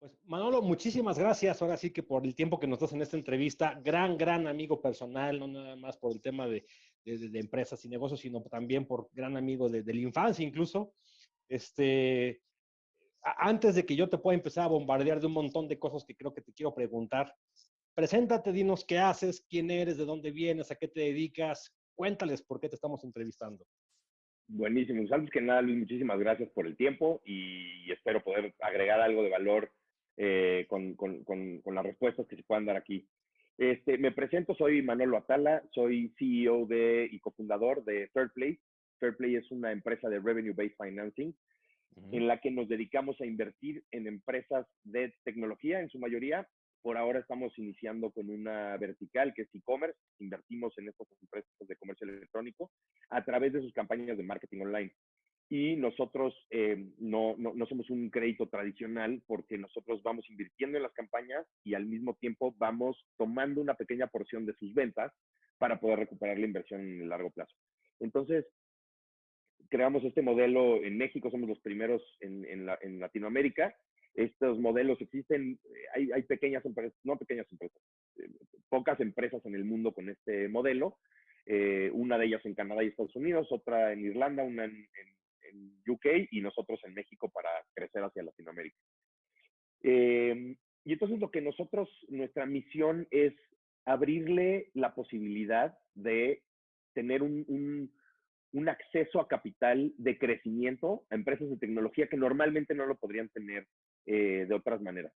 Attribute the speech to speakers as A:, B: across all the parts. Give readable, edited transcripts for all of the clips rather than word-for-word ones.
A: Pues Manolo, muchísimas gracias. Ahora sí que por el tiempo que nos das en esta entrevista, gran amigo personal, no nada más por el tema de empresas y negocios, sino también por gran amigo de la infancia incluso. Este, Antes de que yo te pueda empezar a bombardear de un montón de cosas que creo que te quiero preguntar, preséntate, dinos qué haces, quién eres, de dónde vienes, a qué te dedicas, cuéntales por qué te estamos entrevistando.
B: Buenísimo. Pues antes que nada, Luis, muchísimas gracias por el tiempo y espero poder agregar algo de valor con las respuestas que se puedan dar aquí. Me presento, soy Manolo Atala, soy CEO y cofundador de Fairplay. Fairplay es una empresa de Revenue Based Financing en la que nos dedicamos a invertir en empresas de tecnología en su mayoría. Por ahora estamos iniciando con una vertical que es e-commerce. Invertimos en estas empresas de comercio electrónico a través de sus campañas de marketing online. Y nosotros no somos un crédito tradicional porque nosotros vamos invirtiendo en las campañas y al mismo tiempo vamos tomando una pequeña porción de sus ventas para poder recuperar la inversión en el largo plazo. Entonces, creamos este modelo en México, somos los primeros en Latinoamérica. Estos modelos existen, hay pequeñas empresas, no pequeñas empresas, pocas empresas en el mundo con este modelo, una de ellas en Canadá y Estados Unidos, otra en Irlanda, una en UK y nosotros en México para crecer hacia Latinoamérica. Y entonces lo que nosotros, nuestra misión es abrirle la posibilidad de tener un acceso a capital de crecimiento a empresas de tecnología que normalmente no lo podrían tener de otras maneras.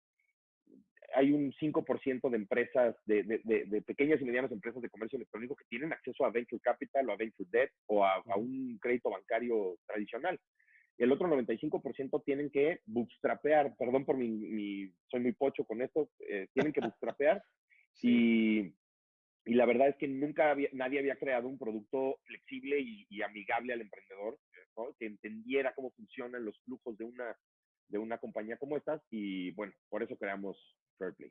B: Hay un 5% de empresas, de pequeñas y medianas empresas de comercio electrónico que tienen acceso a venture capital o a venture debt o a un crédito bancario tradicional. El otro 95% tienen que bootstrapear, perdón por soy muy pocho con esto, tienen que bootstrapear sí. Y la verdad es que nadie había creado un producto flexible y amigable al emprendedor, ¿no? Que entendiera cómo funcionan los flujos de una compañía como estas. Y bueno, por eso creamos Fairplay.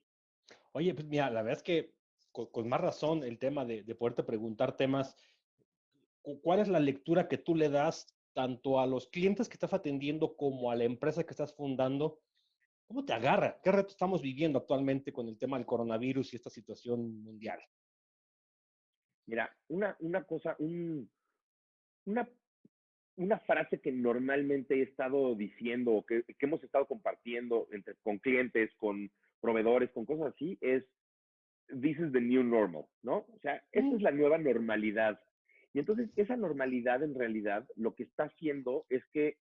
A: Oye, pues mira, la verdad es que con más razón el tema de poderte preguntar temas, ¿cuál es la lectura que tú le das tanto a los clientes que estás atendiendo como a la empresa que estás fundando? ¿Cómo te agarra? ¿Qué reto estamos viviendo actualmente con el tema del coronavirus y esta situación mundial?
B: Mira, una, una frase que normalmente he estado diciendo o que hemos estado compartiendo con clientes, con proveedores, con cosas así, es this is the new normal, ¿no? O sea, esta es la nueva normalidad. Y entonces esa normalidad en realidad lo que está haciendo es que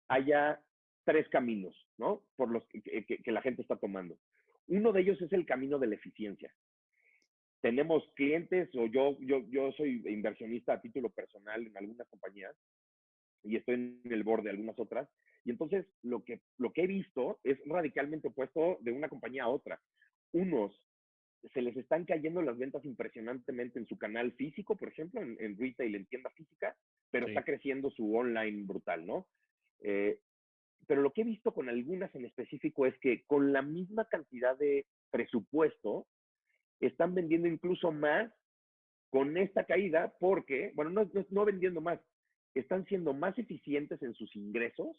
B: haya tres caminos, ¿no? Por los que la gente está tomando. Uno de ellos es el camino de la eficiencia. Tenemos clientes, o yo soy inversionista a título personal en algunas compañías y estoy en el board de algunas otras. Y entonces lo que he visto es radicalmente opuesto de una compañía a otra. Unos se les están cayendo las ventas impresionantemente en su canal físico, por ejemplo, en retail, en tienda física, pero está creciendo su online brutal, ¿no? Pero lo que he visto con algunas en específico es que con la misma cantidad de presupuesto, están vendiendo incluso más con esta caída porque, bueno, no vendiendo más, están siendo más eficientes en sus ingresos,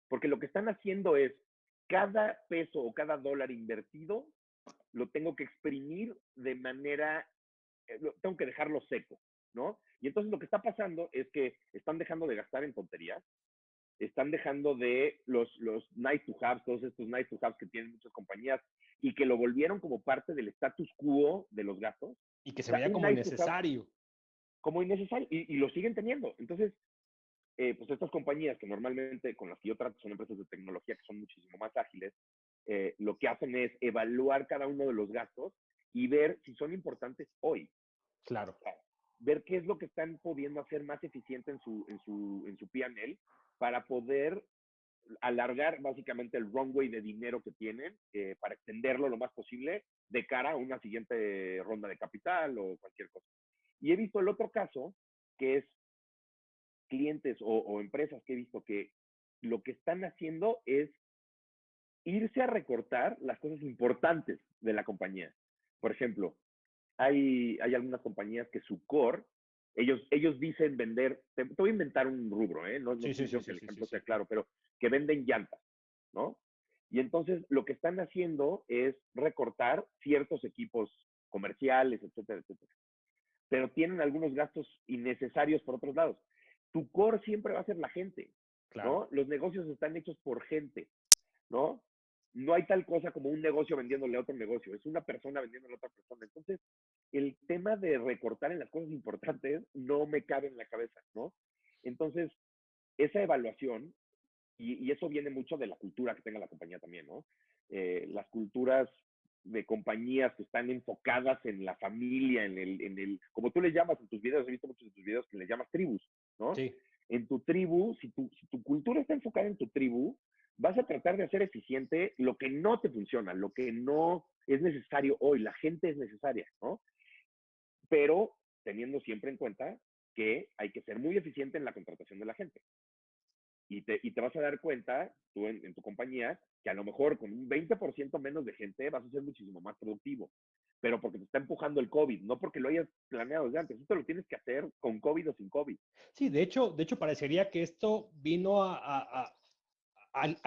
B: porque lo que están haciendo es cada peso o cada dólar invertido lo tengo que exprimir de manera, tengo que dejarlo seco, ¿no? Y entonces lo que está pasando es que están dejando de gastar en tonterías, están dejando de los nice to have, todos estos nice to have que tienen muchas compañías y que lo volvieron como parte del status quo de los gastos.
A: Y que se
B: O sea,
A: veía
B: un
A: como
B: nice to have
A: innecesario.
B: como innecesario y lo siguen teniendo. Entonces, pues estas compañías que normalmente con las que yo trato son empresas de tecnología que son muchísimo más ágiles, lo que hacen es evaluar cada uno de los gastos y ver si son importantes hoy.
A: Claro.
B: O sea, ver qué es lo que están pudiendo hacer más eficiente en su P&L para poder alargar básicamente el runway de dinero que tienen para extenderlo lo más posible de cara a una siguiente ronda de capital o cualquier cosa. Y he visto el otro caso, que es clientes o empresas que he visto que lo que están haciendo es irse a recortar las cosas importantes de la compañía. Por ejemplo, hay algunas compañías que su core, ellos dicen vender, te voy a inventar un rubro, no estoy diciendo que el ejemplo sea claro, pero que venden llantas, ¿no? Y entonces lo que están haciendo es recortar ciertos equipos comerciales, etcétera, etcétera. Pero tienen algunos gastos innecesarios por otros lados. Tu core siempre va a ser la gente,
A: Claro.
B: ¿no? Los negocios están hechos por gente, ¿no? No hay tal cosa como un negocio vendiéndole a otro negocio, es una persona vendiéndole a otra persona. Entonces, el tema de recortar en las cosas importantes no me cabe en la cabeza, ¿no? Entonces, esa evaluación, y eso viene mucho de la cultura que tenga la compañía también, ¿no? Las culturas de compañías que están enfocadas en la familia, como tú le llamas en tus videos, he visto muchos de tus videos que le llamas tribus, ¿no?
A: Sí.
B: En tu tribu, si tu cultura está enfocada en tu tribu, vas a tratar de hacer eficiente lo que no te funciona, lo que no es necesario hoy, la gente es necesaria, ¿no? Pero teniendo siempre en cuenta que hay que ser muy eficiente en la contratación de la gente. Y te vas a dar cuenta, tú en tu compañía, que a lo mejor con un 20% menos de gente vas a ser muchísimo más productivo. Pero porque te está empujando el COVID, no porque lo hayas planeado desde antes. Esto lo tienes que hacer con COVID o sin COVID.
A: Sí, de hecho parecería que esto vino a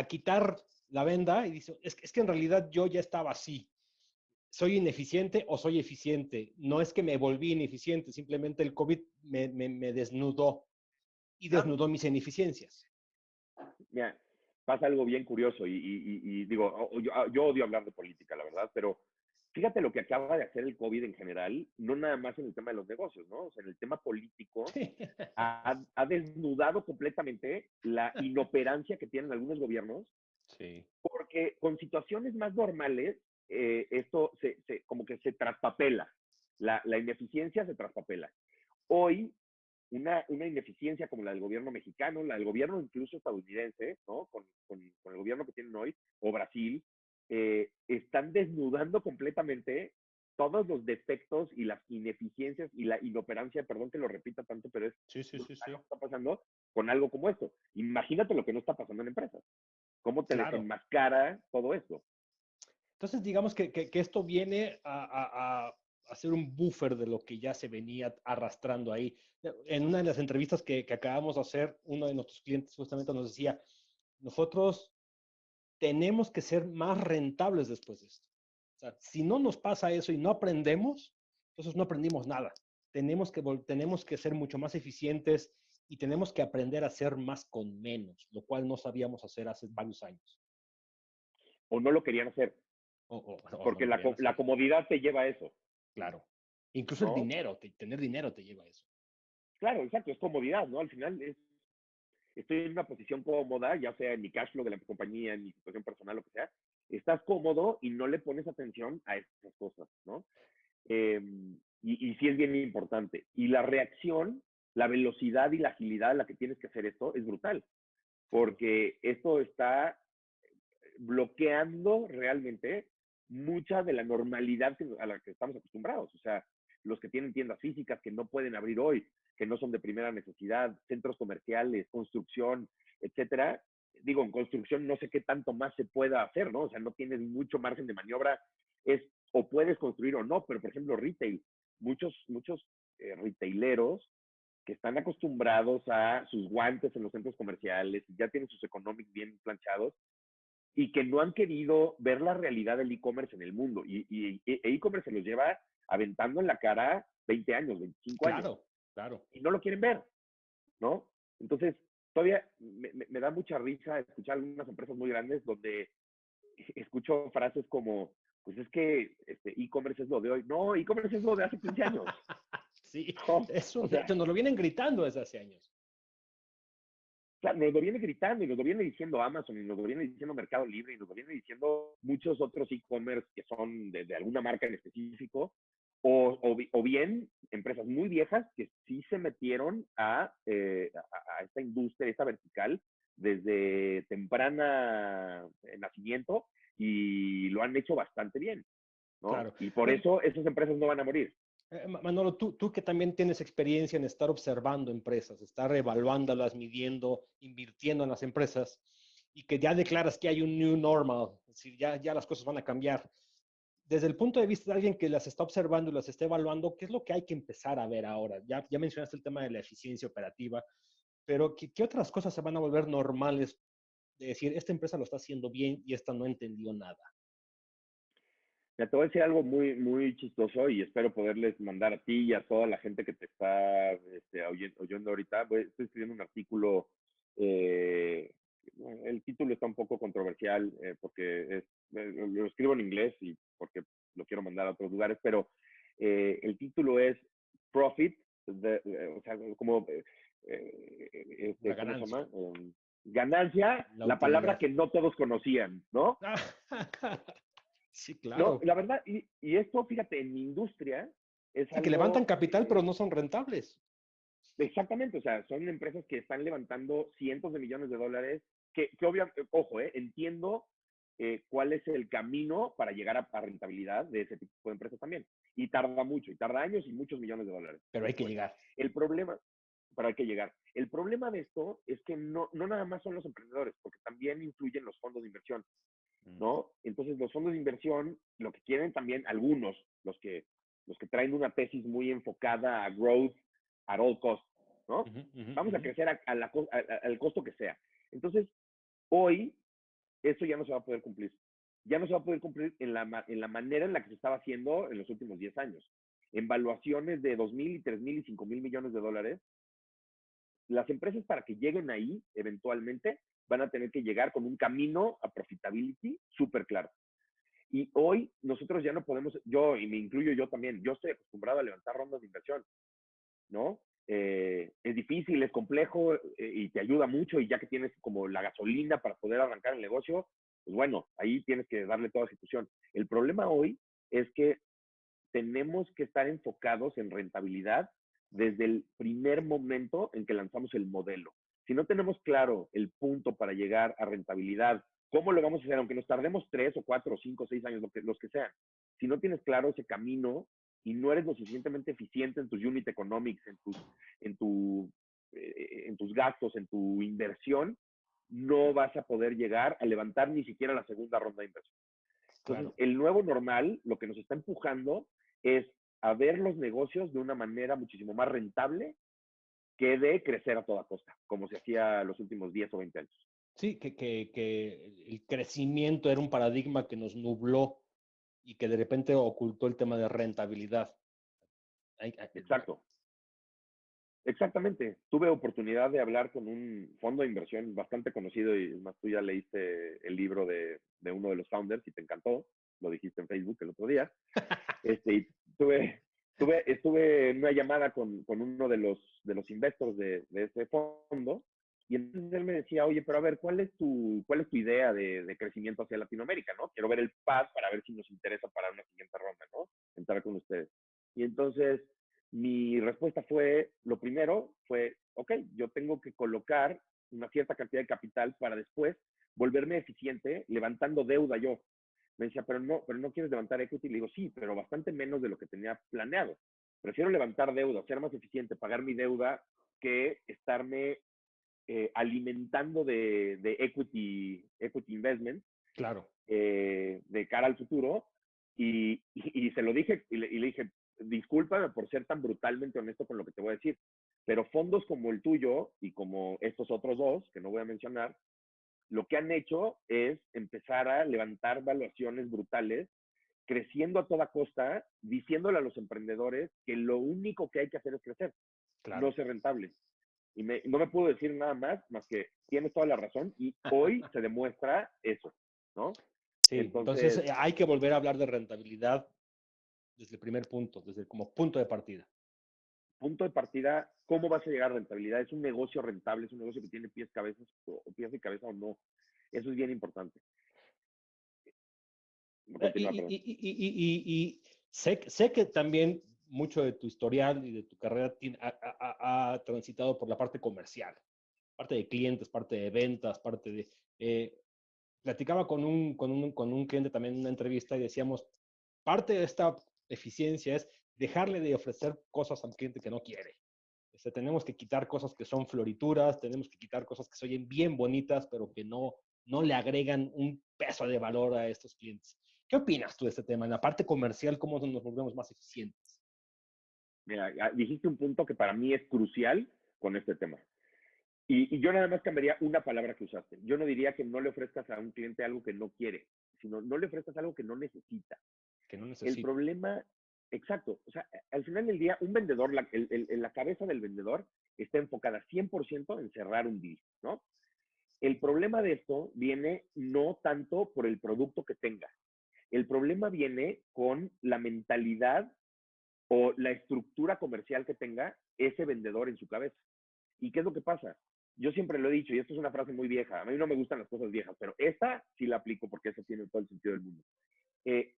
A: quitar la venda y dice, es que en realidad yo ya estaba así. ¿Soy ineficiente o soy eficiente? No es que me volví ineficiente, simplemente el COVID me desnudó y
B: Ah,
A: desnudó mis ineficiencias.
B: mira, pasa algo bien curioso y digo, yo odio hablar de política, la verdad, pero fíjate lo que acaba de hacer el COVID en general, no nada más en el tema de los negocios, ¿no? O sea, en el tema político,
A: Sí,
B: ha desnudado completamente la inoperancia que tienen algunos gobiernos,
A: sí,
B: porque con situaciones más normales, esto como que se traspapela, la ineficiencia se traspapela. Hoy, una ineficiencia como la del gobierno mexicano, la del gobierno incluso estadounidense, ¿no? Con el gobierno que tienen hoy, o Brasil, están desnudando completamente todos los defectos y las ineficiencias y la inoperancia, perdón que lo repita tanto, pero es
A: sí, sí,
B: lo
A: sí, sí.
B: que está pasando con algo como esto. Imagínate lo que no está pasando en empresas. ¿Cómo te
A: Claro.
B: desenmascara todo esto?
A: Entonces, digamos que esto viene a ser un buffer de lo que ya se venía arrastrando ahí. En una de las entrevistas que acabamos de hacer, uno de nuestros clientes justamente nos decía, nosotros tenemos que ser más rentables después de esto. O sea, si no nos pasa eso y no aprendemos, entonces no aprendimos nada. Tenemos que ser mucho más eficientes y tenemos que aprender a hacer más con menos, lo cual no sabíamos hacer hace varios años.
B: O no lo querían hacer,
A: O no
B: porque
A: lo querían
B: la
A: hacer.
B: comodidad te lleva a eso,
A: Claro. Incluso el
B: ¿no?
A: dinero, tener dinero te lleva a eso.
B: Claro, exacto, es comodidad, ¿no? Al final estoy en una posición cómoda, ya sea en mi cash flow de la compañía, en mi situación personal, lo que sea, estás cómodo y no le pones atención a estas cosas, ¿no? Eh, y sí es bien importante. Y la reacción, la velocidad y la agilidad a la que tienes que hacer esto es brutal,
A: Claro.
B: porque esto está bloqueando realmente mucha de la normalidad a la que estamos acostumbrados. O sea, los que tienen tiendas físicas que no pueden abrir hoy, que no son de primera necesidad, centros comerciales, construcción, etcétera. Digo, en construcción no sé qué tanto más se pueda hacer, ¿no? O sea, no tienes mucho margen de maniobra. Es o puedes construir o no, pero por ejemplo, retail. Muchos retaileros que están acostumbrados a sus guantes en los centros comerciales, ya tienen sus economics bien planchados, y que no han querido ver la realidad del e-commerce en el mundo. Y e-commerce se los lleva aventando en la cara 20 años, 25 años,
A: Claro, claro.
B: y no lo quieren ver, ¿no? Entonces, todavía me da mucha risa escuchar algunas empresas muy grandes donde escucho frases como, pues es que e-commerce es lo de hoy. No, e-commerce es lo de hace 15 años.
A: Sí,
B: ¿No?
A: es
B: O
A: un
B: sea,
A: hecho, nos lo vienen gritando desde hace años.
B: sea, nos lo viene gritando y nos lo viene diciendo Amazon y nos lo viene diciendo Mercado Libre y nos lo viene diciendo muchos otros e-commerce que son de alguna marca en específico o bien empresas muy viejas que sí se metieron a esta industria, a esta vertical desde temprana nacimiento y lo han hecho bastante bien, ¿no?
A: Claro.
B: Y por eso esas empresas no van a morir.
A: Manolo, tú que también tienes experiencia en estar observando empresas, estar evaluándolas, midiendo, invirtiendo en las empresas, y que ya declaras que hay un new normal, es decir, ya las cosas van a cambiar. Desde el punto de vista de alguien que las está observando y las está evaluando, ¿qué es lo que hay que empezar a ver ahora? Ya mencionaste el tema de la eficiencia operativa, pero ¿qué otras cosas se van a volver normales de decir, esta empresa lo está haciendo bien y esta no entendió nada?
B: Ya te voy a decir algo muy, muy chistoso y espero poderles mandar a ti y a toda la gente que te está oyendo ahorita. Estoy escribiendo un artículo, eh, el título está un poco controversial porque lo escribo en inglés y porque lo quiero mandar a otros lugares, pero el título es Profit, o sea, como,
A: La
B: ¿cómo se
A: ganancia,
B: llama? Ganancia,
A: la
B: la palabra
A: utilidad.
B: que no todos conocían, ¿no?
A: Sí,
B: No,
A: claro.
B: la verdad, y esto, fíjate, en mi industria es
A: Sí, que levantan
B: algo,
A: capital, pero no son rentables.
B: exactamente, o sea, son empresas que están levantando cientos de millones de dólares, que obviamente, ojo, entiendo cuál es el camino para llegar a rentabilidad de ese tipo de empresas también. Y tarda mucho, y tarda años y muchos millones de dólares
A: Pero hay que
B: después.
A: llegar.
B: El problema, para qué llegar. El problema de esto es que no nada más son los emprendedores, porque también influyen los fondos de inversión.
A: Mm.
B: ¿No? Entonces los fondos de inversión, lo que quieren también, algunos, los que traen una tesis muy enfocada a growth at all cost, ¿no?
A: Ujú, ujú,
B: Vamos a
A: ujú.
B: crecer al costo que sea. Entonces, hoy, eso ya no se va a poder cumplir. Ya no se va a poder cumplir en la manera en la que se estaba haciendo en los últimos 10 años. En valuaciones de 2,000 y 3,000 y 5,000 millones de dólares, las empresas para que lleguen ahí, eventualmente, van a tener que llegar con un camino a profitability súper claro. Y hoy nosotros ya no podemos, yo y me incluyo yo también, yo estoy acostumbrado a levantar rondas de inversión, ¿no? Es difícil, es complejo y te ayuda mucho y ya que tienes como la gasolina para poder arrancar el negocio, pues bueno, ahí tienes que darle toda ejecución. El problema hoy es que tenemos que estar enfocados en rentabilidad desde el primer momento en que lanzamos el modelo. Si no tenemos claro el punto para llegar a rentabilidad, ¿cómo lo vamos a hacer? Aunque nos tardemos 3 o 4 o 5 o 6 años, los que sean. Si no tienes claro ese camino y no eres lo suficientemente eficiente en tus unit economics, en, tu, en tus gastos, en tu inversión, no vas a poder llegar a levantar ni siquiera la segunda ronda de inversión. Entonces,
A: Claro.
B: el nuevo normal, lo que nos está empujando es a ver los negocios de una manera muchísimo más rentable que de crecer a toda costa, como se hacía los últimos 10 o 20 años.
A: Sí, que el crecimiento era un paradigma que nos nubló y que de repente ocultó el tema de rentabilidad. ¿No?
B: Exacto. Exactamente. Tuve oportunidad de hablar con un fondo de inversión bastante conocido y más tú ya leíste el libro de uno de los founders y te encantó, lo dijiste en Facebook el otro día. Y estuve en una llamada con uno de los investors de ese fondo y entonces él me decía, oye, pero a ver, ¿cuál es tu idea de crecimiento hacia Latinoamérica, no? Quiero ver el path para ver si nos interesa para una siguiente ronda, ¿no? Entrar con ustedes. Y entonces mi respuesta fue, lo primero fue, ok, yo tengo que colocar una cierta cantidad de capital para después volverme eficiente levantando deuda yo. Me decía, pero no quieres levantar equity. Le digo, sí, pero bastante menos de lo que tenía planeado. Prefiero levantar deuda, ser más eficiente, pagar mi deuda, que estarme alimentando de equity investment
A: Claro.
B: de cara al futuro. Y se lo dije y le dije, discúlpame por ser tan brutalmente honesto con lo que te voy a decir, pero fondos como el tuyo y como estos otros dos, que no voy a mencionar, lo que han hecho es empezar a levantar valuaciones brutales, creciendo a toda costa, diciéndole a los emprendedores que lo único que hay que hacer es crecer, no
A: Claro.
B: ser rentable. Y no me puedo decir nada más que tienes toda la razón y hoy se demuestra eso, ¿no?
A: Sí, entonces
B: Entonces,
A: hay que volver a hablar de rentabilidad desde el primer punto, desde como punto de partida.
B: punto de partida, ¿cómo vas a llegar a rentabilidad? ¿Es un negocio rentable? ¿Es un negocio que tiene pies y cabeza o no? Eso es bien importante. Continúa, perdón.
A: Y sé que también mucho de tu historial y de tu carrera ha transitado por la parte comercial, parte de clientes, parte de ventas, parte de... platicaba con un cliente también en una entrevista y decíamos, parte de esta eficiencia es dejarle de ofrecer cosas al cliente que no quiere. Tenemos que quitar cosas que son florituras, tenemos que quitar cosas que se oyen bien bonitas, pero que no le agregan un peso de valor a estos clientes. ¿Qué opinas tú de este tema? En la parte comercial, ¿cómo nos volvemos más eficientes?
B: Mira, dijiste un punto que para mí es crucial con este tema. Y yo nada más cambiaría una palabra que usaste. Yo no diría que no le ofrezcas a un cliente algo que no quiere, sino no le ofrezcas algo que no necesita.
A: Que no
B: El
A: necesito.
B: problema, exacto, o sea, al final del día, un vendedor, la cabeza del vendedor está enfocada 100% en cerrar un deal, ¿no? El problema de esto viene no tanto por el producto que tenga. El problema viene con la mentalidad o la estructura comercial que tenga ese vendedor en su cabeza. ¿Y qué es lo que pasa? Yo siempre lo he dicho, y esto es una frase muy vieja, a mí no me gustan las cosas viejas, pero esta sí la aplico porque eso tiene todo el sentido del mundo. Eh,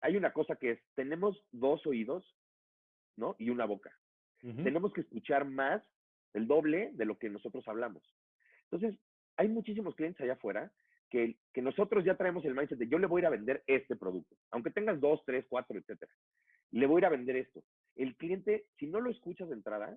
B: Hay una cosa que es, tenemos dos oídos, ¿no? Y una boca.
A: Ujú.
B: Tenemos que escuchar más, el doble de lo que nosotros hablamos. Entonces, hay muchísimos clientes allá afuera que nosotros ya traemos el mindset de yo le voy a ir a vender este producto, aunque tengas dos, tres, cuatro, etcétera. Le voy a ir a vender esto. El cliente, si no lo escuchas de entrada,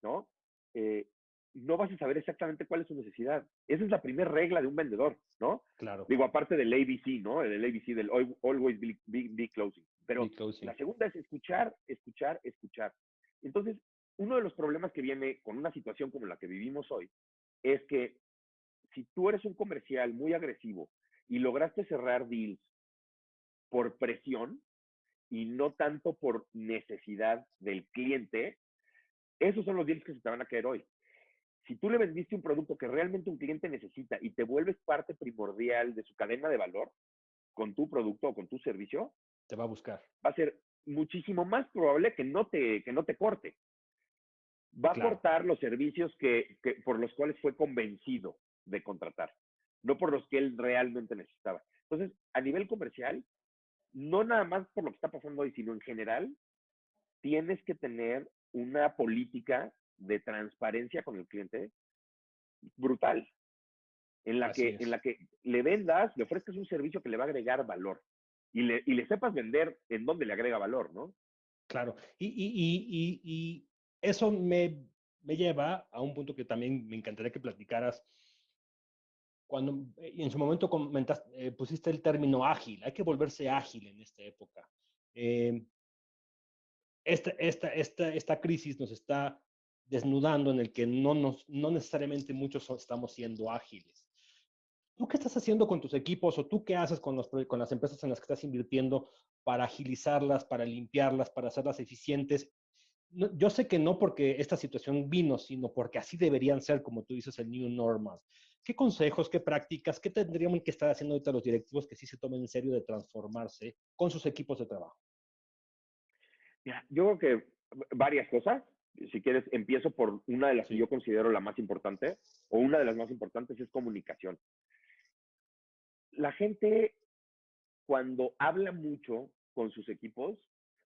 B: ¿no? Eh, no vas a saber exactamente cuál es su necesidad. Esa es la primera regla de un vendedor, ¿no?
A: Claro.
B: Digo, aparte del ABC, ¿no? El ABC del always be closing.
A: Be
B: Pero
A: closing.
B: la segunda es escuchar, escuchar, escuchar. Entonces, uno de los problemas que viene con una situación como la que vivimos hoy es que si tú eres un comercial muy agresivo y lograste cerrar deals por presión y no tanto por necesidad del cliente, esos son los deals que se te van a caer hoy. Si tú le vendiste un producto que realmente un cliente necesita y te vuelves parte primordial de su cadena de valor con tu producto o con tu servicio,
A: Te va a buscar.
B: va a ser muchísimo más probable que no te corte. Va a
A: Claro.
B: cortar los servicios por los cuales fue convencido de contratar, no por los que él realmente necesitaba. Entonces, a nivel comercial, no nada más por lo que está pasando hoy, sino en general, tienes que tener una política de transparencia con el cliente brutal, en la
A: Así
B: que, en
A: es.
B: la que le vendas, le ofrezcas un servicio que le va a agregar valor y le sepas vender en donde le agrega valor, ¿no?
A: Claro. Y eso me lleva a un punto que también me encantaría que platicaras. Cuando en su momento pusiste el término ágil, hay que volverse ágil en esta época. Eh, esta crisis nos está desnudando en el que no necesariamente muchos estamos siendo ágiles. ¿Tú qué estás haciendo con tus equipos o tú qué haces con las empresas en las que estás invirtiendo para agilizarlas, para limpiarlas, para hacerlas eficientes? No, yo sé que no porque esta situación vino, sino porque así deberían ser, como tú dices, el new normal. ¿Qué consejos, qué prácticas, qué tendríamos que estar haciendo ahorita los directivos que sí se tomen en serio de transformarse con sus equipos de trabajo?
B: Mira, yo creo que varias cosas. Si quieres, empiezo por una de las que
A: Sí,
B: yo considero la más importante, o una de las más importantes es comunicación. La gente, cuando habla mucho con sus equipos,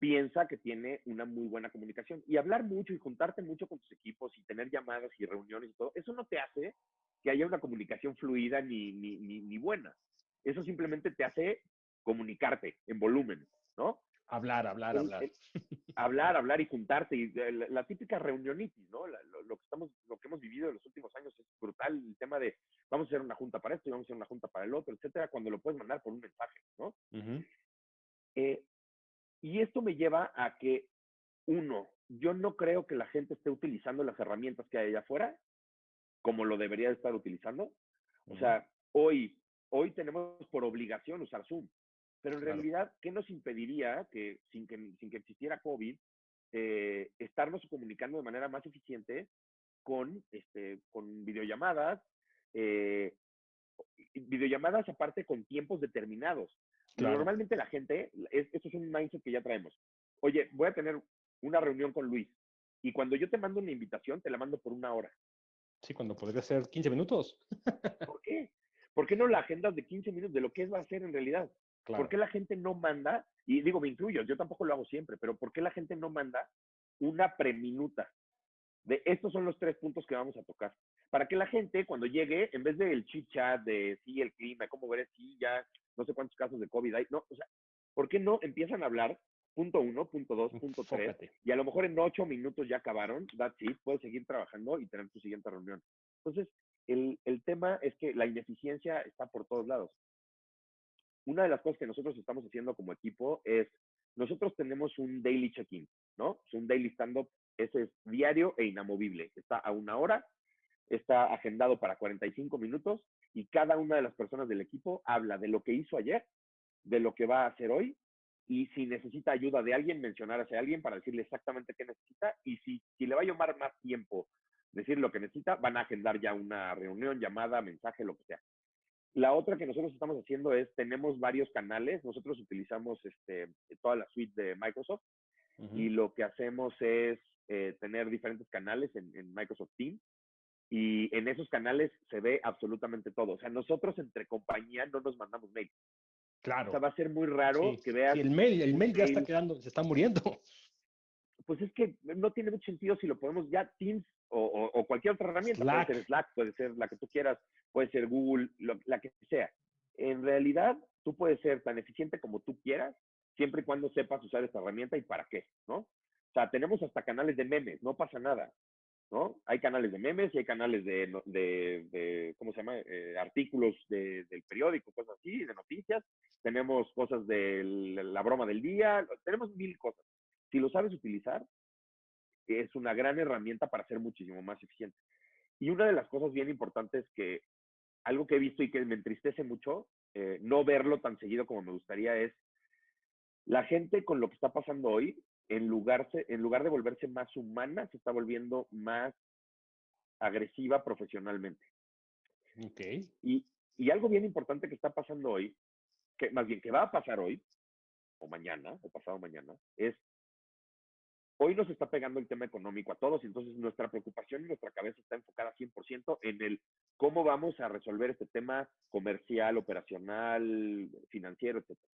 B: piensa que tiene una muy buena comunicación. Y hablar mucho y juntarte mucho con tus equipos y tener llamadas y reuniones y todo, eso no te hace que haya una comunicación fluida ni buena. Eso simplemente te hace comunicarte en volumen, ¿no?
A: hablar, hablar,
B: El,
A: hablar.
B: el, hablar y juntarte y la típica reunionitis, ¿no? Lo que hemos vivido en los últimos años es brutal, el tema de vamos a hacer una junta para esto y vamos a hacer una junta para el otro, etcétera, cuando lo puedes mandar por un mensaje, ¿no?
A: Ujú.
B: Eh, y esto me lleva a que, uno, yo no creo que la gente esté utilizando las herramientas que hay allá afuera como lo debería de estar utilizando. O
A: Ujú.
B: sea, hoy tenemos por obligación usar Zoom, pero en
A: Claro,
B: realidad, ¿qué nos impediría que sin que existiera COVID, estarnos comunicando de manera más eficiente con videollamadas, eh, videollamadas aparte con tiempos determinados?
A: claro.
B: Normalmente la gente, esto es un mindset que ya traemos. Oye, voy a tener una reunión con Luis y cuando yo te mando una invitación, te la mando por una hora.
A: Sí, cuando podría ser 15 minutos.
B: ¿Por qué? ¿Por qué no la agendas de 15 minutos de lo que va a ser en realidad? ¿Por
A: Claro.
B: qué la gente no manda? Y digo, me incluyo, yo tampoco lo hago siempre, pero ¿por qué la gente no manda una preminuta de estos son los 3 puntos que vamos a tocar? Para que la gente, cuando llegue, en vez del chit chat de sí, el clima, cómo veré, sí, ya no sé cuántos casos de COVID hay, no, o sea, ¿por qué no empiezan a hablar? Punto uno, punto dos, punto tres,
A: Enfócate.
B: y a lo mejor en 8 minutos ya acabaron, that's it, puedes seguir trabajando y tener tu siguiente reunión. Entonces, el tema es que la ineficiencia está por todos lados. Una de las cosas que nosotros estamos haciendo como equipo es, nosotros tenemos un daily check-in, ¿no? Es un daily stand-up, ese es diario e inamovible. Está a una hora. está agendado para 45 minutos y cada una de las personas del equipo habla de lo que hizo ayer, de lo que va a hacer hoy y si necesita ayuda de alguien, mencionar a ese alguien para decirle exactamente qué necesita y si le va a llevar más tiempo decir lo que necesita, van a agendar ya una reunión, llamada, mensaje, lo que sea. La otra que nosotros estamos haciendo es, tenemos varios canales, nosotros utilizamos toda la suite de Microsoft y lo que hacemos es tener diferentes canales en Microsoft Teams y en esos canales se ve absolutamente todo. O sea, nosotros entre compañía no nos mandamos mail. O sea,
A: Claro,
B: va a ser muy raro
A: sí.
B: que
A: Sí,
B: veas
A: el
B: un
A: mail ya está
B: mail.
A: quedando, se está muriendo.
B: Pues es que no tiene mucho sentido si lo podemos ya Teams o cualquier otra herramienta. Puede
A: Slack,
B: ser Slack, puede ser la que tú quieras, puede ser Google, la que sea. En realidad, tú puedes ser tan eficiente como tú quieras, siempre y cuando sepas usar esta herramienta y para qué, ¿no? O sea, tenemos hasta canales de memes, no pasa nada, ¿no? Hay canales de memes y hay canales de ¿cómo se llama? Artículos del periódico, cosas así, de noticias. Tenemos cosas de la broma del día, tenemos mil cosas. Si lo sabes utilizar, es una gran herramienta para ser muchísimo más eficiente. Y una de las cosas bien importantes que algo que he visto y que me entristece mucho, no verlo tan seguido como me gustaría, es la gente con lo que está pasando hoy, en lugar de volverse más humana, se está volviendo más agresiva profesionalmente.
A: ok.
B: Y algo bien importante que está pasando hoy, que más bien que va a pasar hoy, o mañana, o pasado mañana, es hoy nos está pegando el tema económico a todos, y entonces nuestra preocupación y nuestra cabeza está enfocada 100% en el cómo vamos a resolver este tema comercial, operacional, financiero, etcétera.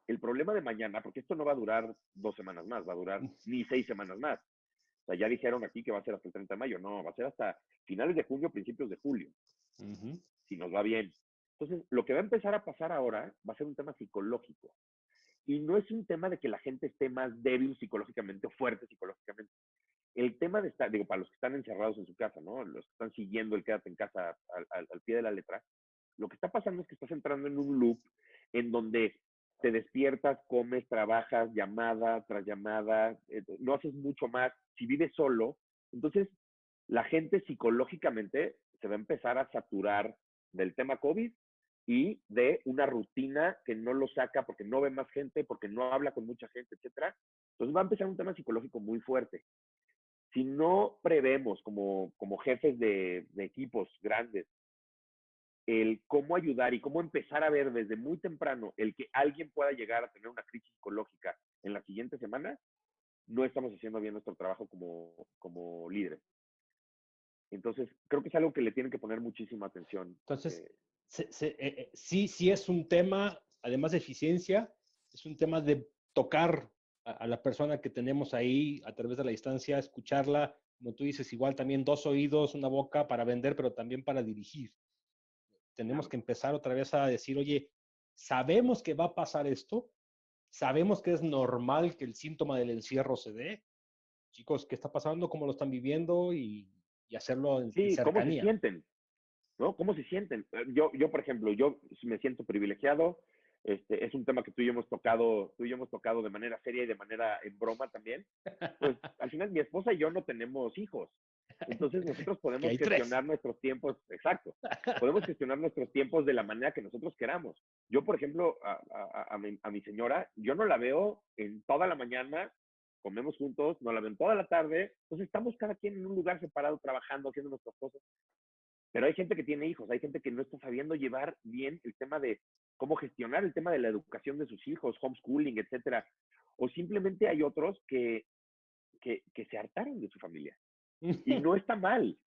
B: El problema de mañana, porque esto no va a durar 2 semanas más, va a durar ni 6 semanas más. O sea, ya dijeron aquí que va a ser hasta el 30 de mayo, no, va a ser hasta finales de junio, principios de julio, si nos va bien. Entonces, lo que va a empezar a pasar ahora va a ser un tema psicológico. Y no es un tema de que la gente esté más débil psicológicamente o fuerte psicológicamente. El tema de estar, digo, para los que están encerrados en su casa, ¿no? Los que están siguiendo el quédate en casa al pie de la letra, lo que está pasando es que estás entrando en un loop en donde te despiertas, comes, trabajas, llamada tras llamada, no haces mucho más. Si vives solo, entonces la gente psicológicamente se va a empezar a saturar del tema COVID y de una rutina que no lo saca porque no ve más gente, porque no habla con mucha gente, etcétera. Entonces va a empezar un tema psicológico muy fuerte. Si no prevemos como jefes de equipos grandes el cómo ayudar y cómo empezar a ver desde muy temprano el que alguien pueda llegar a tener una crisis psicológica en la siguiente semana, no estamos haciendo bien nuestro trabajo como líderes. Entonces, creo que es algo que le tienen que poner muchísima atención.
A: Entonces, sí, sí es un tema, además de eficiencia, es un tema de tocar a la persona que tenemos ahí a través de la distancia, escucharla, como tú dices, igual también 2 oídos, una boca para vender, pero también para dirigir. Tenemos
B: Claro.
A: que empezar otra vez a decir, oye, sabemos que va a pasar esto, sabemos que es normal que el síntoma del encierro se dé. Chicos, ¿qué está pasando? ¿Cómo lo están viviendo? Y hacerlo en
B: Sí, ¿cómo se
A: cercanía.
B: sienten? ¿No? ¿Cómo se sienten? Yo, por ejemplo, yo me siento privilegiado. Es un tema que tú y yo hemos tocado de manera seria y de manera en broma también. Pues al final mi esposa y yo no tenemos hijos. Entonces nosotros
A: Que
B: podemos
A: hay tres.
B: gestionar nuestros tiempos, exacto, podemos gestionar nuestros tiempos de la manera que nosotros queramos. Yo, por ejemplo, a mi señora, yo no la veo en toda la mañana, comemos juntos, no la veo en toda la tarde, entonces estamos cada quien en un lugar separado trabajando, haciendo nuestras cosas. Pero hay gente que tiene hijos, hay gente que no está sabiendo llevar bien el tema de cómo gestionar el tema de la educación de sus hijos, homeschooling, etcétera. O simplemente hay otros que se hartaron de su familia. Y no está mal.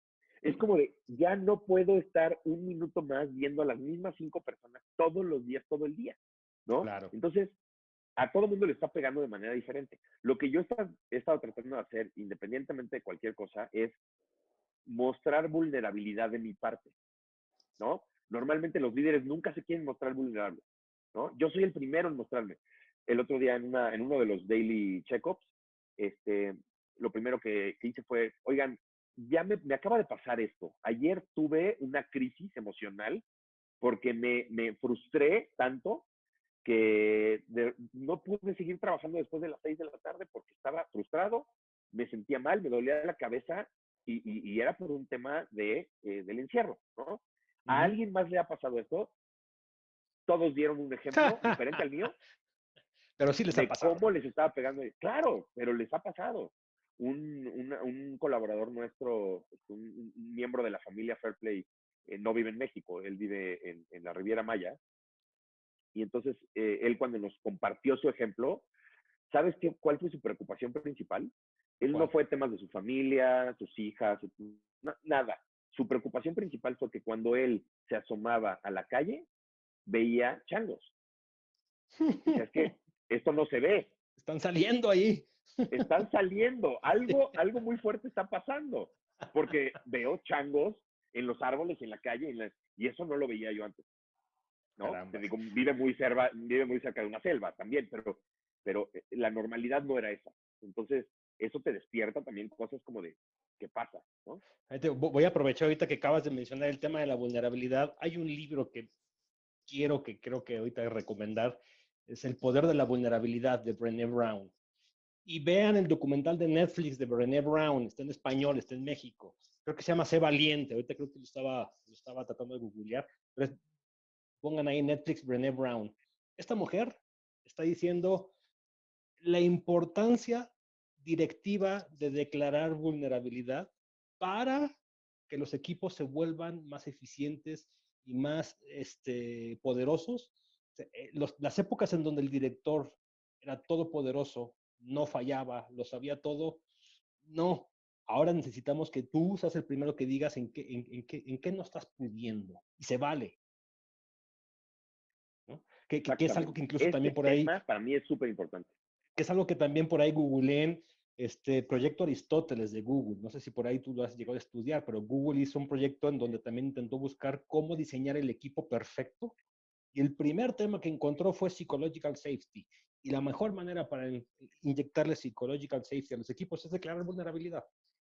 B: Es como de, ya no puedo estar un minuto más viendo a las mismas 5 personas todos los días, todo el día, ¿no?
A: Claro.
B: Entonces, a todo mundo le está pegando de manera diferente. Lo que yo he estado tratando de hacer, independientemente de cualquier cosa, es mostrar vulnerabilidad de mi parte, ¿no? Normalmente los líderes nunca se quieren mostrar vulnerables, ¿no? Yo soy el primero en mostrarme. El otro día en uno de los daily check-ups, lo primero que hice fue, oigan, ya me acaba de pasar esto. Ayer tuve una crisis emocional porque me frustré tanto que no pude seguir trabajando después de las 6 de la tarde porque estaba frustrado, me sentía mal, me dolía la cabeza y era por un tema del encierro, ¿no? ¿A
A: Ujú.
B: alguien más le ha pasado esto? Todos dieron un ejemplo diferente al mío
A: Pero sí les ha
B: de
A: pasado.
B: cómo les estaba pegando. Claro, pero les ha pasado. Un colaborador nuestro, un miembro de la familia Fairplay, no vive en México, él vive en la Riviera Maya. Y entonces, él cuando nos compartió su ejemplo, ¿sabes cuál fue su preocupación principal? Él no
A: ¿Cuál?
B: fue temas de su familia, sus hijas, nada. Su preocupación principal fue que cuando él se asomaba a la calle, veía changos. Decía, es que esto no se ve,
A: Están saliendo ahí.
B: están saliendo,
A: Sí.
B: algo muy fuerte está pasando, porque veo changos en los árboles, en la calle, y eso no lo veía yo antes, ¿no? Te
A: Carambas.
B: digo, vive muy cerca de una selva también, pero la normalidad no era esa. Entonces, eso te despierta también cosas como de, ¿qué pasa? ¿No?
A: Voy a aprovechar ahorita que acabas de mencionar el tema de la vulnerabilidad. Hay un libro que creo que ahorita recomendar, es El poder de la vulnerabilidad de Brené Brown. Y vean el documental de Netflix de Brené Brown, está en español, está en México. Creo que se llama Sé Valiente, ahorita creo que lo estaba tratando de googlear, pero pongan ahí en Netflix Brené Brown. Esta mujer está diciendo la importancia directiva de declarar vulnerabilidad para que los equipos se vuelvan más eficientes y más poderosos. Las épocas en donde el director era todopoderoso, no fallaba, lo sabía todo, no. Ahora necesitamos que tú seas el primero que digas en qué no estás pudiendo. Y se vale, ¿no? Que es algo
B: Exactamente.
A: que incluso
B: Este
A: también por ahí
B: tema para mí es súper importante.
A: que es algo que también por ahí googleen, proyecto Aristóteles de Google. No sé si por ahí tú lo has llegado a estudiar, pero Google hizo un proyecto en donde también intentó buscar cómo diseñar el equipo perfecto. Y el primer tema que encontró fue Psychological Safety. Y la mejor manera para inyectarle Psychological Safety a los equipos es declarar vulnerabilidad.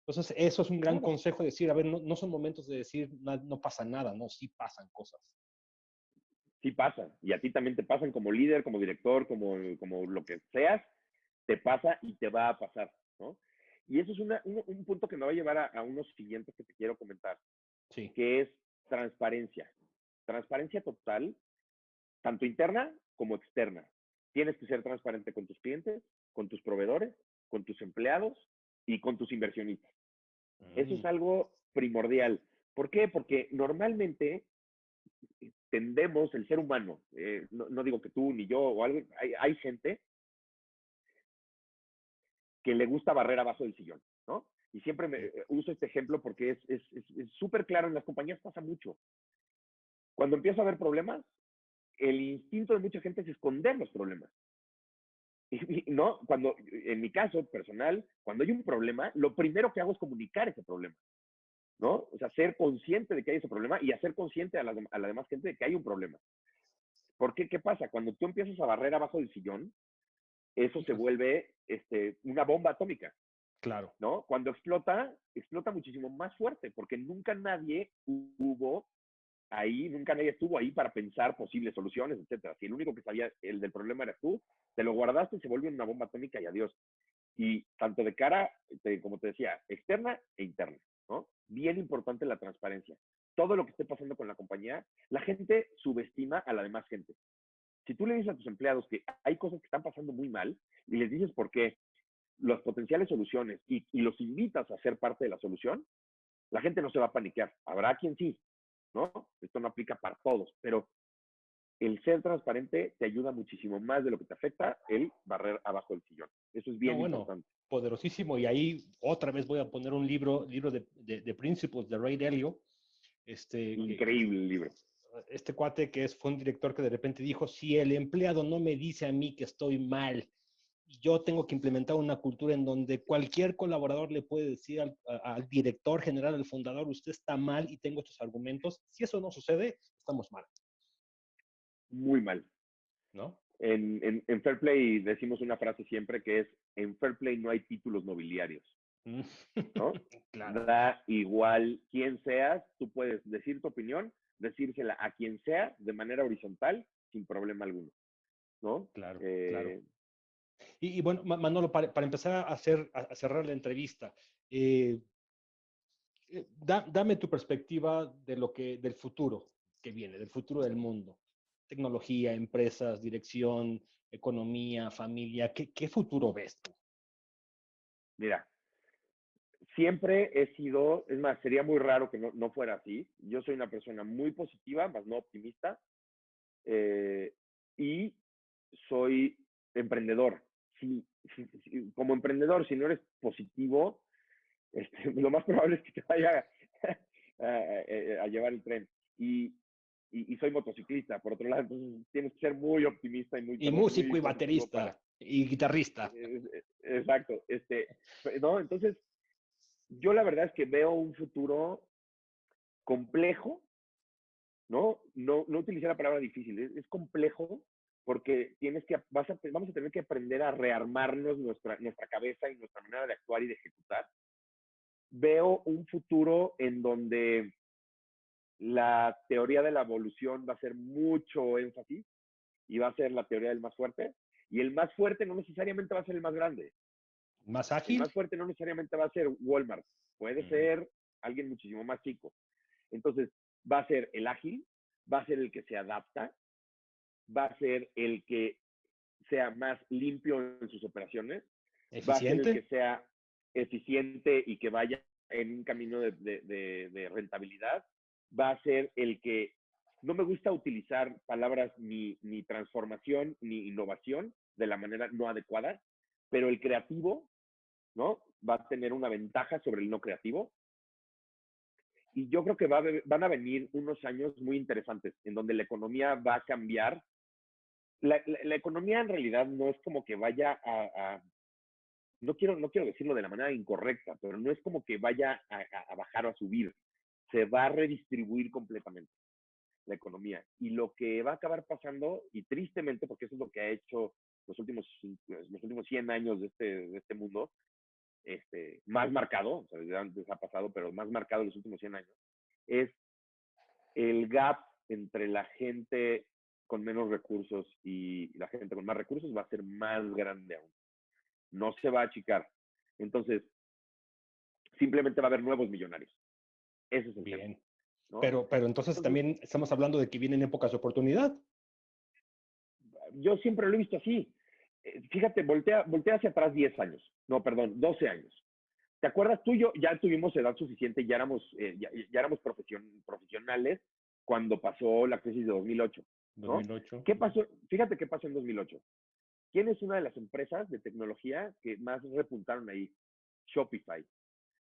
A: Entonces, eso es un gran
B: Claro,
A: consejo, decir, a ver, no son momentos de decir, no, no pasa nada, no, sí pasan cosas.
B: sí pasa. Y a ti también te pasan como líder, como director, como lo que seas, te pasa y te va a pasar, ¿no? Y eso es un punto que me va a llevar a unos siguientes que te quiero comentar,
A: Sí.
B: que es transparencia. Transparencia total, tanto interna como externa. Tienes que ser transparente con tus clientes, con tus proveedores, con tus empleados y con tus inversionistas. Eso es
A: Mm,
B: algo primordial. ¿Por qué? Porque normalmente tendemos, el ser humano, no digo que tú ni yo o algo, hay gente que le gusta barrer abajo del sillón, ¿no? Y siempre
A: sí.
B: uso este ejemplo porque es súper claro, en las compañías pasa mucho. Cuando empieza a haber problemas, el instinto de mucha gente es esconder los problemas. No, en mi caso personal, cuando hay un problema, lo primero que hago es comunicar ese problema, ¿no? O sea, ser consciente de que hay ese problema y hacer consciente a la demás gente de que hay un problema. ¿Por qué? ¿Qué pasa? Cuando tú empiezas a barrer abajo del sillón, eso se
A: Hijos,
B: vuelve una bomba atómica,
A: claro.
B: ¿no? Cuando explota, explota muchísimo más fuerte, porque nunca nadie hubo ahí, nunca nadie estuvo ahí para pensar posibles soluciones, etcétera. Si el único que sabía el del problema era tú, te lo guardaste y se vuelve una bomba atómica y adiós. Y tanto de cara, como te decía, externa e interna, ¿no? Bien importante la transparencia. Todo lo que esté pasando con la compañía, la gente subestima a la demás gente. Si tú le dices a tus empleados que hay cosas que están pasando muy mal y les dices por qué, las potenciales soluciones y los invitas a ser parte de la solución, la gente no se va a paniquear. Habrá quien sí, ¿no? Esto no aplica para todos, pero el ser transparente te ayuda muchísimo más de lo que te afecta el barrer abajo del sillón. Eso es
A: No,
B: bien
A: bueno,
B: importante.
A: poderosísimo. Y ahí otra vez voy a poner un libro de Principles de Ray Dalio. Este, que, que,
B: Increíble el libro.
A: este cuate fue un director que de repente dijo, si el empleado no me dice a mí que estoy mal, yo tengo que implementar una cultura en donde cualquier colaborador le puede decir al director general, al fundador, usted está mal y tengo estos argumentos. Si eso no sucede, estamos mal,
B: Muy mal.
A: ¿no?
B: En Fair Play decimos una frase siempre que es, en Fair Play no hay títulos nobiliarios, ¿no?
A: Claro,
B: Da igual quién seas, tú puedes decir tu opinión, decírsela a quien sea de manera horizontal sin problema alguno, ¿no?
A: claro, claro. Y bueno, Manolo, para empezar a cerrar la entrevista, eh, Dame tu perspectiva de del futuro que viene, del futuro del mundo. Tecnología, empresas, dirección, economía, familia. ¿Qué futuro ves tú?
B: Mira, siempre he sido, es más, sería muy raro que no fuera así. Yo soy una persona muy positiva, más no optimista, eh, y soy emprendedor. Como emprendedor, si no eres positivo, lo más probable es que te vaya a llevar el tren. Y, y soy motociclista, por otro lado, entonces tienes que ser muy optimista y
A: Y
B: muy
A: músico y
B: positivo para...
A: baterista y guitarrista.
B: Exacto. No, entonces, yo la verdad es que veo un futuro complejo, ¿no? No utilicé la palabra difícil, es complejo porque vamos a tener que aprender a rearmarnos nuestra cabeza y nuestra manera de actuar y de ejecutar. Veo un futuro en donde la teoría de la evolución va a ser mucho énfasis y va a ser la teoría del más fuerte. Y el más fuerte no necesariamente va a ser el más grande.
A: ¿Más
B: El
A: ágil?
B: más fuerte no necesariamente va a ser Walmart. Puede ser alguien muchísimo más chico. Entonces, va a ser el ágil, va a ser el que se adapta, va a ser el que sea más limpio en sus operaciones, va a ser el que
A: ¿Eficiente?
B: sea eficiente y que vaya en un camino de rentabilidad, va a ser el que no me gusta utilizar palabras ni transformación ni innovación de la manera no adecuada, pero el creativo, ¿no? Va a tener una ventaja sobre el no creativo. Y yo creo que van a venir unos años muy interesantes en donde la economía va a cambiar. La economía en realidad no es como que vaya no quiero decirlo de la manera incorrecta, pero no es como que vaya a bajar o a subir. Se va a redistribuir completamente la economía. Y lo que va a acabar pasando, y tristemente, porque eso es lo que ha hecho los últimos 100 años de este mundo, más marcado, o sea, desde antes ha pasado, pero más marcado los últimos 100 años, es el gap entre la gente con menos recursos y la gente con más recursos va a ser más grande aún. No se va a achicar. Entonces, simplemente va a haber nuevos millonarios. Ese es el tema,
A: Bien.
B: ¿no?
A: Pero entonces
B: Entonces,
A: también estamos hablando de que vienen épocas de oportunidad.
B: yo siempre lo he visto así. Fíjate, voltea hacia atrás 10 años. No, perdón, 12 años. ¿Te acuerdas tú y yo? Ya tuvimos edad suficiente, ya éramos profesionales cuando pasó la crisis de 2008, ¿no?
A: 2008.
B: ¿Qué pasó? Fíjate qué pasó en 2008. ¿Quién es una de las empresas de tecnología que más repuntaron ahí? Shopify.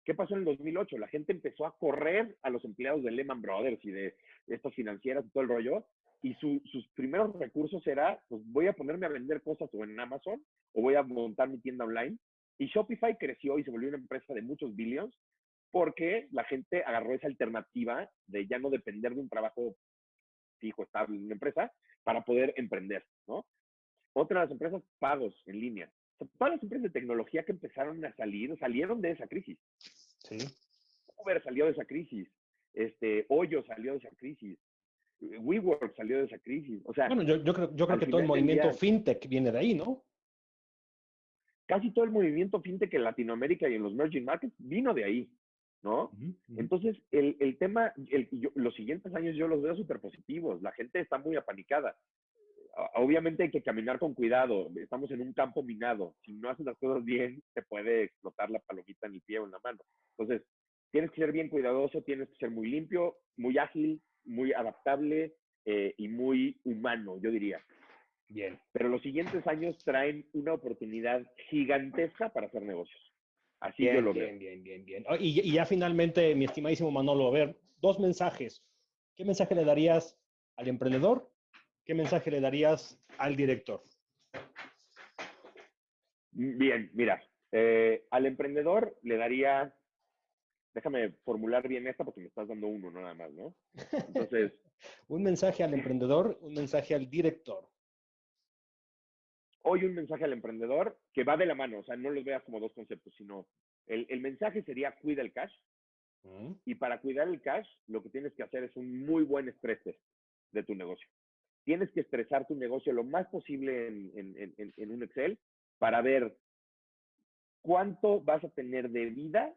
B: ¿Qué pasó en el 2008? La gente empezó a correr a los empleados de Lehman Brothers y de estas financieras y todo el rollo, y sus primeros recursos era, pues voy a ponerme a vender cosas o en Amazon o voy a montar mi tienda online. Y Shopify creció y se volvió una empresa de muchos billions porque la gente agarró esa alternativa de ya no depender de un trabajo fijo, estable en una empresa para poder emprender, ¿no? Otra de las empresas, pagos en línea. O sea, todas las empresas de tecnología que empezaron a salir, salieron de esa crisis.
A: Sí.
B: Uber salió de esa crisis, Hoyo salió de esa crisis, WeWork salió de esa crisis. O sea,
A: Bueno, yo creo
B: al
A: que todo el
B: final del
A: movimiento
B: día,
A: fintech viene de ahí, ¿no?
B: casi todo el movimiento fintech en Latinoamérica y en los emerging markets vino de ahí, ¿no?
A: Uh-huh, uh-huh.
B: Entonces, el tema, los siguientes años yo los veo súper positivos. La gente está muy apanicada. Obviamente hay que caminar con cuidado. Estamos en un campo minado. Si no haces las cosas bien, te puede explotar la palomita en el pie o en la mano. Entonces, tienes que ser bien cuidadoso, tienes que ser muy limpio, muy ágil, muy adaptable y muy humano, yo diría.
A: Bien.
B: Pero los siguientes años traen una oportunidad gigantesca para hacer negocios. Así yo
A: Bien,
B: lo veo.
A: bien, bien, bien, bien. Y ya finalmente, mi estimadísimo Manolo, a ver, dos mensajes. ¿Qué mensaje le darías al emprendedor? ¿Qué mensaje le darías al director?
B: Bien, mira, al emprendedor le daría, déjame formular bien esta porque me estás dando uno nada más, ¿no? Entonces,
A: Un mensaje al emprendedor, un mensaje al director.
B: hoy un mensaje al emprendedor que va de la mano, o sea, no los veas como dos conceptos, sino el mensaje sería cuida el cash,
A: ¿Mm?
B: y para cuidar el cash lo que tienes que hacer es un muy buen estrés test de tu negocio. Tienes que estresar tu negocio lo más posible en un Excel para ver cuánto vas a tener de vida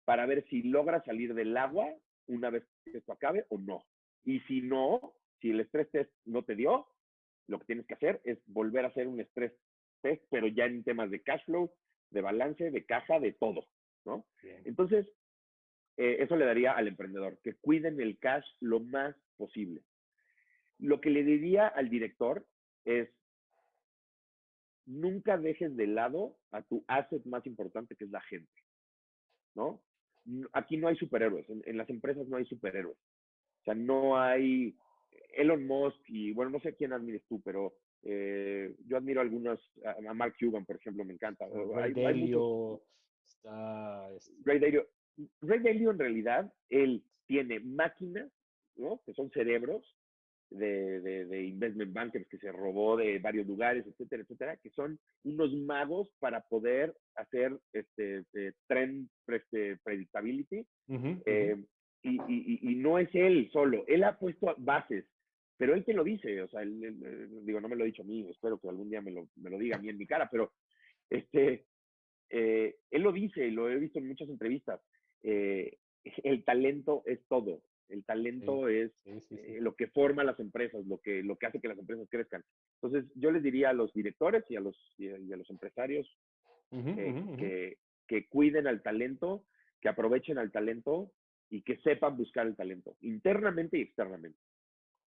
B: para ver si logra salir del agua una vez que esto acabe o no. Y si no, si el estrés test no te dio, lo que tienes que hacer es volver a hacer un estrés test, pero ya en temas de cash flow, de balance, de caja, de todo, ¿no?
A: Bien.
B: Entonces, eso le daría al emprendedor, que cuiden el cash lo más posible. Lo que le diría al director es, nunca dejes de lado a tu asset más importante, que es la gente, ¿no? Aquí no hay superhéroes, en las empresas no hay superhéroes. O sea, no hay Elon Musk y, bueno, no sé quién admires tú, pero yo admiro algunos, a Mark Cuban, por ejemplo, me encanta.
A: Ray
B: Hay muchos.
A: Dalio, está,
B: Ray Dalio, Ray Dalio en realidad, él tiene máquinas, ¿no? Que son cerebros de investment bankers que se robó de varios lugares, etcétera, etcétera, que son unos magos para poder hacer trend predictability. Y no es él solo, él ha puesto bases, pero él te lo dice, o sea, digo, no me lo ha dicho a mí, espero que algún día me lo diga a mí en mi cara, pero él lo dice, y lo he visto en muchas entrevistas, el talento es todo, el
A: Sí,
B: talento es
A: sí, sí, sí.
B: lo que forma las empresas, lo que hace que las empresas crezcan. Entonces, yo les diría a los directores y a los empresarios
A: Ujú, ujú, ujú.
B: que cuiden al talento, que aprovechen al talento y que sepan buscar el talento, internamente y externamente.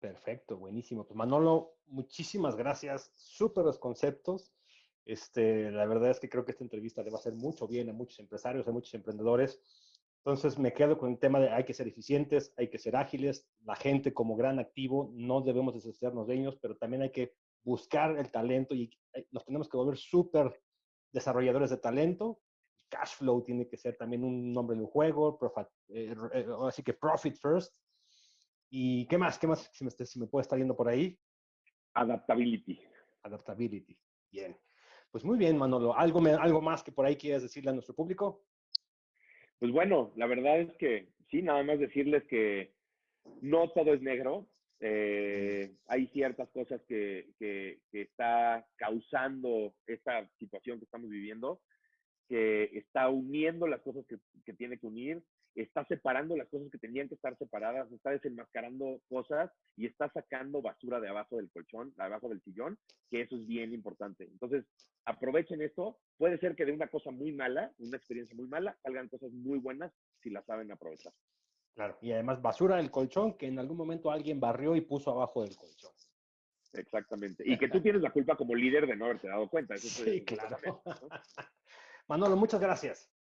A: Perfecto, buenísimo. Pues Manolo, muchísimas gracias. Súper los conceptos. La verdad es que creo que esta entrevista le va a hacer mucho bien a muchos empresarios, a muchos emprendedores. Entonces me quedo con el tema de hay que ser eficientes, hay que ser ágiles. La gente como gran activo, no debemos deshacernos de ellos, pero también hay que buscar el talento y nos tenemos que volver súper desarrolladores de talento. Cash flow tiene que ser también un nombre del juego, así que profit first. ¿Y qué más? ¿Qué más? Si me puede estar yendo por ahí.
B: Adaptability.
A: Adaptability. Bien. Pues muy bien, Manolo. ¿Algo más que por ahí quieras decirle a nuestro público?
B: Pues bueno, la verdad es que sí, nada más decirles que no todo es negro. Hay ciertas cosas que está causando esta situación que estamos viviendo, que está uniendo las cosas que tiene que unir, está separando las cosas que tenían que estar separadas, está desenmascarando cosas y está sacando basura de abajo del colchón, de abajo del sillón, que eso es bien importante. Entonces, aprovechen esto. Puede ser que de una cosa muy mala, una experiencia muy mala, salgan cosas muy buenas si las saben aprovechar.
A: Claro. Y además basura del colchón que en algún momento alguien barrió y puso abajo del colchón.
B: Exactamente. Y que tú tienes la culpa como líder de no haberte dado cuenta. Eso
A: Sí,
B: es otro
A: claro.
B: también, ¿no?
A: Manolo, muchas gracias.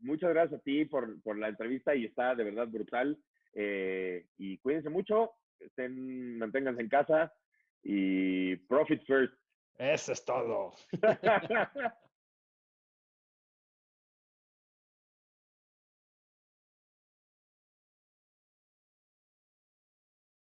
B: Muchas gracias a ti por la entrevista y está de verdad brutal. Y cuídense mucho, manténganse en casa y profit first.
A: Eso es todo.